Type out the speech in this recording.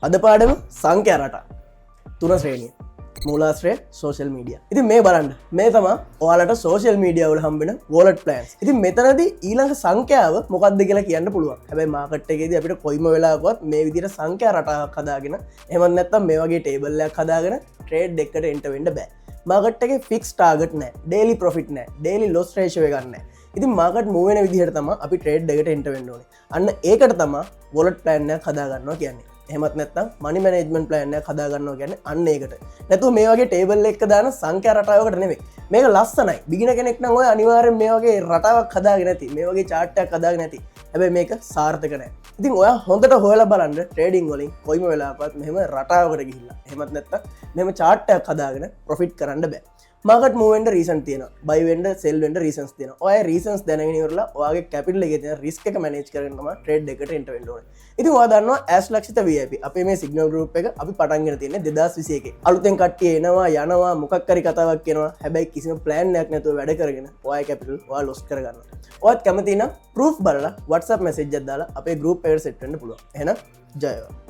අද පාඩම සංඛ්‍යා රටා 3 ශ්‍රේණිය. මූලාශ්‍රය සෝෂල් මීඩිය. ඉතින් මේ බලන්න මේ තමයි ඔයාලට සෝෂල් මීඩියා වල හම්බෙන wallet plans. ඉතින් මෙතනදී ඊළඟ සංඛ්‍යාව මොකක්ද කියලා කියන්න පුළුවන්. හැබැයි මාකට් එකේදී අපිට කොයිම වෙලාවකවත් මේ විදිහට සංඛ්‍යා රටාවක් හදාගෙන එහෙම නැත්නම් මේ වගේ ටේබල් එකක් හදාගෙන ට්‍රේඩ් එකකට එන්ටර් වෙන්න බෑ. මාකට් එකේ ෆික්ස් ටාගට් නැහැ. ඩේලි ප්‍රොෆිට් නැහැ. ඩේලි ලොස් රේෂියෝ එකක් නැහැ. ඉතින් මාකට් මූව් වෙන විදිහට තමයි අපි ට්‍රේඩ් එකට එන්ටර් වෙන්න ඕනේ. අන්න ඒකට තමයි wallet plan එකක් හදා ගන්නවා කියන්නේ. එහෙමත් නැත්නම් මනි මැනේජ්මන්ට් ප්ලෑන් එකක් හදා ගන්නවා කියන්නේ අන්න ඒකට. නැතුව මේ වගේ ටේබල් එකක දාන සංඛ්‍යා රටාවකට නෙමෙයි. මේක ලස්සනයි. බිගිනර් කෙනෙක් නම් ඔය අනිවාර්යෙන් මේ වගේ රටාවක් හදාගෙන නැති. මේ වගේ chart එකක් හදාගෙන නැති. හැබැයි මේක සාර්ථක නැහැ. ඉතින් ඔයා හොඳට හොයලා බලන්න ට්‍රේඩින් වලින් කොයිම වෙලාවකවත් මෙහෙම රටාවකට ගිහිල්ලා. එහෙමත් නැත්නම් මෙහෙම chart එකක් හදාගෙන ප්‍රොෆිට් කරන්න බෑ. මාකට් මූව් වෙන්න රීසන් තියෙනවා. බයි වෙන්න සෙල් වෙන්න රීසන්ස් තියෙනවා. ඔය රීසන්ස් දැනගෙන ඉවරලා ඔයාගේ කැපිටල් එකේ තියෙන රිස්ක් එක මැනේජ් කරගෙන තමයි ට්‍රේඩ් එකට එන්ටර් වෙන්න ඕනේ. ඉතින් ඔයා දන්නවා ඇස් ලක්ෂිත VIP අපේ මේ සිග්නල් ගෲප් එක අපි පටන් ගෙන තියෙන්නේ 2021 අලුතෙන් කට්ටිය එනවා යනවා මොකක් හරි කතාවක් කියනවා. හැබැයි කිසිම ප්ලෑන් එකක් නැතුව වැඩ කරගෙන ඔයාගේ කැපිටල් ඔයා ලොස් කරගන්නවා. ඔයත් කැමති නම් ප්‍රූෆ් බලලා WhatsApp මැසේජ් එකක් දාලා අපේ ගෲප් එකට සෙට් වෙන්න පුළුවන්. එහෙනම් ජය වේවා.